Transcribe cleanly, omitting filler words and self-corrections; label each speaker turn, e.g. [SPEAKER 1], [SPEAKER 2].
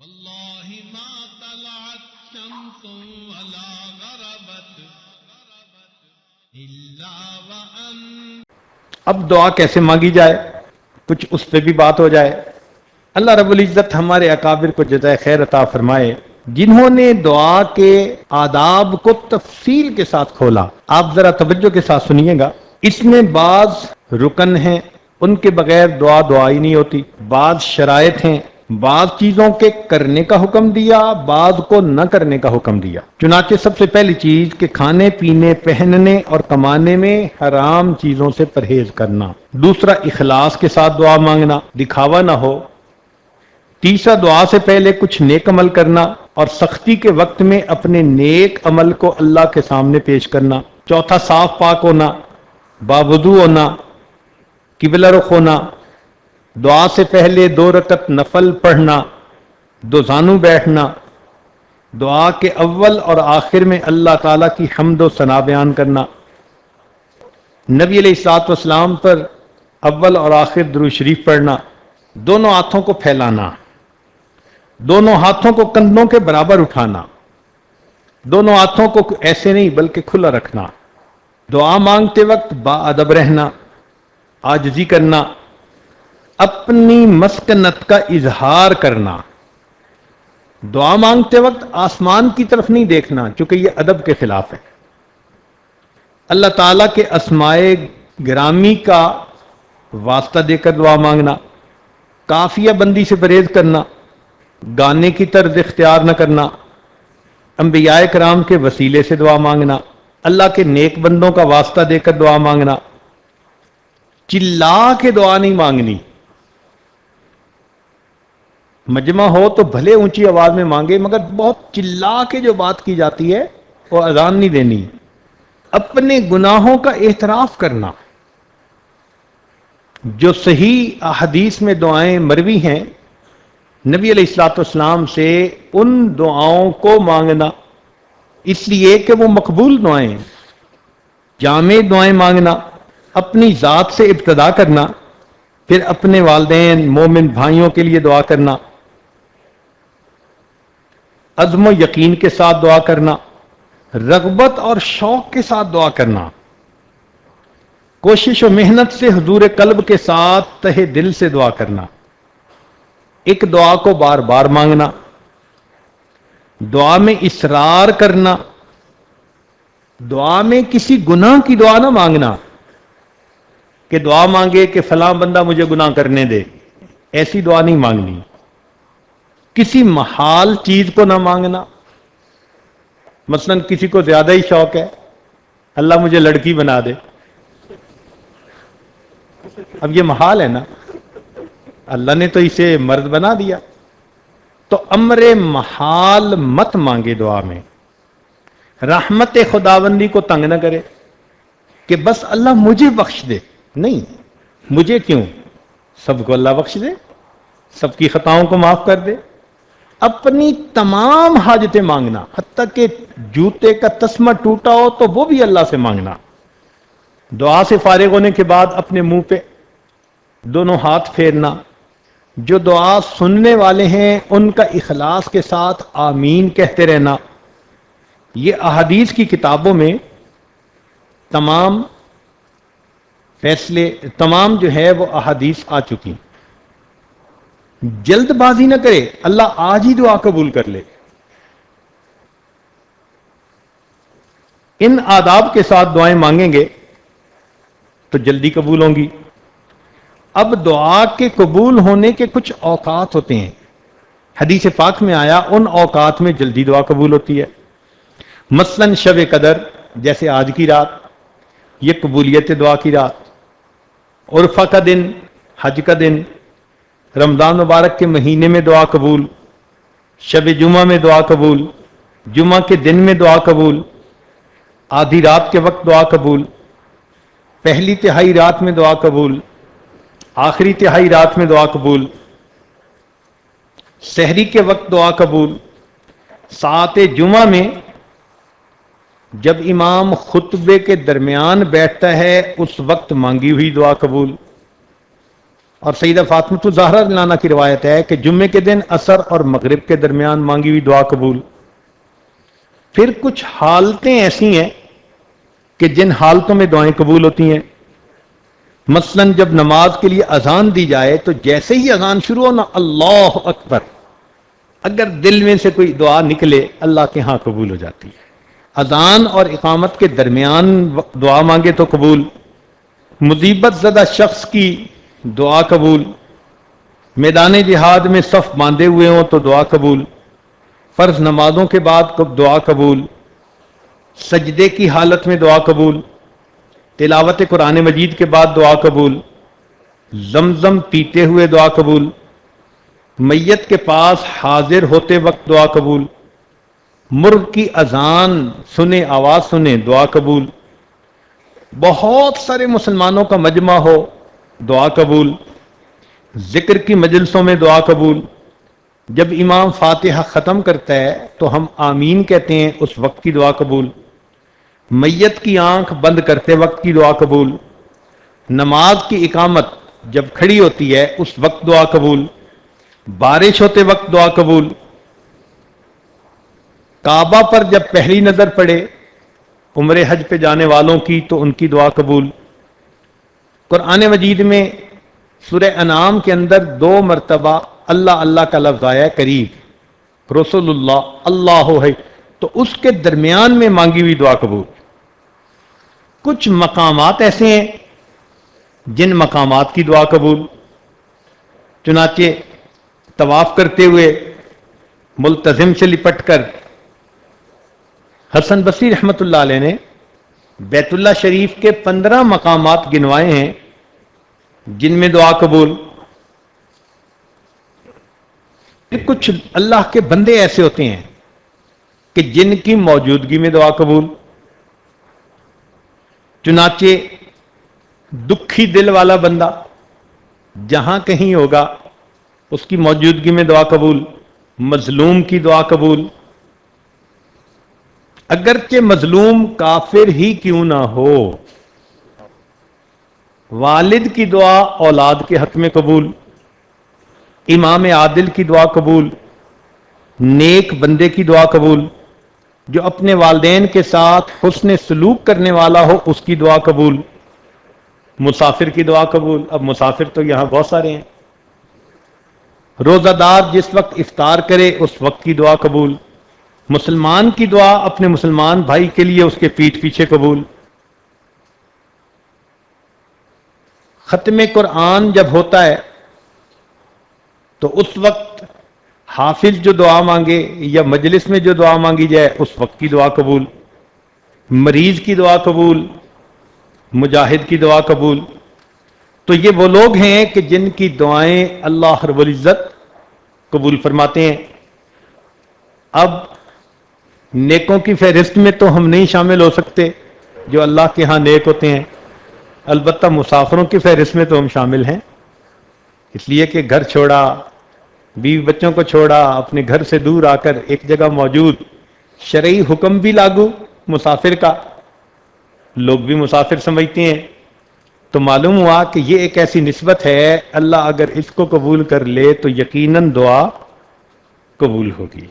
[SPEAKER 1] والله ما طلعت شمس ولا غربت إلا وأنت.
[SPEAKER 2] اب دعا کیسے مانگی جائے کچھ اس پہ بھی بات ہو جائے. اللہ رب العزت ہمارے اکابر کو جزائے خیر عطا فرمائے جنہوں نے دعا کے آداب کو تفصیل کے ساتھ کھولا. آپ ذرا توجہ کے ساتھ سنیے گا. اس میں بعض رکن ہیں ان کے بغیر دعا ہی نہیں ہوتی، بعض شرائط ہیں، بعض چیزوں کے کرنے کا حکم دیا، بعض کو نہ کرنے کا حکم دیا. چنانچہ سب سے پہلی چیز کہ کھانے پینے پہننے اور کمانے میں حرام چیزوں سے پرہیز کرنا. دوسرا اخلاص کے ساتھ دعا مانگنا، دکھاوا نہ ہو. تیسرا دعا سے پہلے کچھ نیک عمل کرنا اور سختی کے وقت میں اپنے نیک عمل کو اللہ کے سامنے پیش کرنا. چوتھا صاف پاک ہونا، باوضو ہونا، قبلہ رخ ہونا. دعا سے پہلے 2 رکعت نفل پڑھنا، 2 زانو بیٹھنا. دعا کے اول اور آخر میں اللہ تعالیٰ کی حمد و ثنا بیان کرنا. نبی علیہ الصلوۃ والسلام پر اول اور آخر درود شریف پڑھنا. دونوں ہاتھوں کو پھیلانا، دونوں ہاتھوں کو کندھوں کے برابر اٹھانا، دونوں ہاتھوں کو ایسے نہیں بلکہ کھلا رکھنا. دعا مانگتے وقت با ادب رہنا، عاجزی کرنا، اپنی مسکنت کا اظہار کرنا. دعا مانگتے وقت آسمان کی طرف نہیں دیکھنا چونکہ یہ ادب کے خلاف ہے. اللہ تعالیٰ کے اسماء گرامی کا واسطہ دے کر دعا مانگنا. کافیہ بندی سے پرہیز کرنا، گانے کی طرز اختیار نہ کرنا. انبیاء کرام کے وسیلے سے دعا مانگنا، اللہ کے نیک بندوں کا واسطہ دے کر دعا مانگنا. چلا کے دعا نہیں مانگنی. مجمع ہو تو بھلے اونچی آواز میں مانگے مگر بہت چلا کے جو بات کی جاتی ہے وہ اذان نہیں دینی. اپنے گناہوں کا اعتراف کرنا. جو صحیح احادیث میں دعائیں مروی ہیں نبی علیہ الصلوۃ والسلام سے، ان دعاؤں کو مانگنا اس لیے کہ وہ مقبول دعائیں ہیں. جامع دعائیں مانگنا، اپنی ذات سے ابتدا کرنا، پھر اپنے والدین مومن بھائیوں کے لیے دعا کرنا، عزم و یقین کے ساتھ دعا کرنا، رغبت اور شوق کے ساتھ دعا کرنا، کوشش و محنت سے حضور قلب کے ساتھ تہ دل سے دعا کرنا. ایک دعا کو بار بار مانگنا، دعا میں اصرار کرنا. دعا میں کسی گناہ کی دعا نہ مانگنا کہ دعا مانگے کہ فلاں بندہ مجھے گناہ کرنے دے، ایسی دعا نہیں مانگنی. کسی محال چیز کو نہ مانگنا. مثلا کسی کو زیادہ ہی شوق ہے اللہ مجھے لڑکی بنا دے، اب یہ محال ہے نا، اللہ نے تو اسے مرد بنا دیا. تو امر محال مت مانگے دعا میں. رحمت خداوندی کو تنگ نہ کرے کہ بس اللہ مجھے بخش دے. نہیں، مجھے کیوں، سب کو اللہ بخش دے، سب کی خطاؤں کو معاف کر دے. اپنی تمام حاجتیں مانگنا، حتیٰ کہ جوتے کا تسمہ ٹوٹا ہو تو وہ بھی اللہ سے مانگنا. دعا سے فارغ ہونے کے بعد اپنے منہ پہ دونوں ہاتھ پھیرنا. جو دعا سننے والے ہیں ان کا اخلاص کے ساتھ آمین کہتے رہنا. یہ احادیث کی کتابوں میں تمام فیصلے، تمام جو ہے وہ احادیث آ چکی. جلد بازی نہ کرے، اللہ آج ہی دعا قبول کر لے. ان آداب کے ساتھ دعائیں مانگیں گے تو جلدی قبول ہوں گی. اب دعا کے قبول ہونے کے کچھ اوقات ہوتے ہیں. حدیث پاک میں آیا ان اوقات میں جلدی دعا قبول ہوتی ہے. مثلا شب قدر جیسے آج کی رات، یہ قبولیت دعا کی رات. عرفہ کا دن، حج کا دن، رمضان مبارک کے مہینے میں دعا قبول، شب جمعہ میں دعا قبول، جمعہ کے دن میں دعا قبول، آدھی رات کے وقت دعا قبول، پہلی تہائی رات میں دعا قبول، آخری تہائی رات میں دعا قبول، سحری کے وقت دعا قبول، ساعت جمعہ میں جب امام خطبے کے درمیان بیٹھتا ہے اس وقت مانگی ہوئی دعا قبول. اور سیدہ فاطمہ الزہرا رضی اللہ عنہا کی روایت ہے کہ جمعے کے دن عصر اور مغرب کے درمیان مانگی ہوئی دعا قبول۔ پھر کچھ حالتیں ایسی ہیں کہ جن حالتوں میں دعائیں قبول ہوتی ہیں، مثلا جب نماز کے لیے اذان دی جائے تو جیسے ہی اذان شروع ہو نا اللہ اکبر، اگر دل میں سے کوئی دعا نکلے اللہ کے ہاں قبول ہو جاتی ہے۔ اذان اور اقامت کے درمیان دعا مانگے تو قبول، مصیبت زدہ شخص کی دعا قبول، میدان جہاد میں صف باندھے ہوئے ہوں تو دعا قبول، فرض نمازوں کے بعد دعا قبول، سجدے کی حالت میں دعا قبول، تلاوت قرآن مجید کے بعد دعا قبول، زمزم پیتے ہوئے دعا قبول، میت کے پاس حاضر ہوتے وقت دعا قبول، مرغ کی اذان سنے آواز سنے دعا قبول، بہت سارے مسلمانوں کا مجمع ہو دعا قبول، ذکر کی مجلسوں میں دعا قبول، جب امام فاتحہ ختم کرتا ہے تو ہم آمین کہتے ہیں اس وقت کی دعا قبول، میت کی آنکھ بند کرتے وقت کی دعا قبول، نماز کی اقامت جب کھڑی ہوتی ہے اس وقت دعا قبول، بارش ہوتے وقت دعا قبول، کعبہ پر جب پہلی نظر پڑے عمرے حج پہ جانے والوں کی تو ان کی دعا قبول۔ قرآن مجید میں سورہ انعام کے اندر 2 مرتبہ اللہ اللہ کا لفظ آیا ہے، قریب، رسول اللہ، اللہ ہے، تو اس کے درمیان میں مانگی ہوئی دعا قبول۔ کچھ مقامات ایسے ہیں جن مقامات کی دعا قبول، چنانچہ طواف کرتے ہوئے ملتزم سے لپٹ کر حسن بصری رحمت اللہ علیہ نے بیت اللہ شریف کے 15 مقامات گنوائے ہیں جن میں دعا قبول۔ کچھ اللہ کے بندے ایسے ہوتے ہیں کہ جن کی موجودگی میں دعا قبول، چنانچہ دکھی دل والا بندہ جہاں کہیں ہوگا اس کی موجودگی میں دعا قبول، مظلوم کی دعا قبول، اگرچہ مظلوم کافر ہی کیوں نہ ہو، والد کی دعا اولاد کے حق میں قبول، امام عادل کی دعا قبول، نیک بندے کی دعا قبول، جو اپنے والدین کے ساتھ حسن سلوک کرنے والا ہو اس کی دعا قبول، مسافر کی دعا قبول۔ اب مسافر تو یہاں بہت سارے ہیں، روزہ دار جس وقت افطار کرے اس وقت کی دعا قبول، مسلمان کی دعا اپنے مسلمان بھائی کے لیے اس کے پیٹھ پیچھے قبول، ختم قرآن جب ہوتا ہے تو اس وقت حافظ جو دعا مانگے یا مجلس میں جو دعا مانگی جائے اس وقت کی دعا قبول، مریض کی دعا قبول، مجاہد کی دعا قبول۔ تو یہ وہ لوگ ہیں کہ جن کی دعائیں اللہ رب العزت قبول فرماتے ہیں۔ اب نیکوں کی فہرست میں تو ہم نہیں شامل ہو سکتے جو اللہ کے ہاں نیک ہوتے ہیں، البتہ مسافروں کی فہرست میں تو ہم شامل ہیں، اس لیے کہ گھر چھوڑا، بیوی بچوں کو چھوڑا، اپنے گھر سے دور آ کر ایک جگہ موجود، شرعی حکم بھی لاگو مسافر کا، لوگ بھی مسافر سمجھتے ہیں، تو معلوم ہوا کہ یہ ایک ایسی نسبت ہے، اللہ اگر اس کو قبول کر لے تو یقیناً دعا قبول ہوگی۔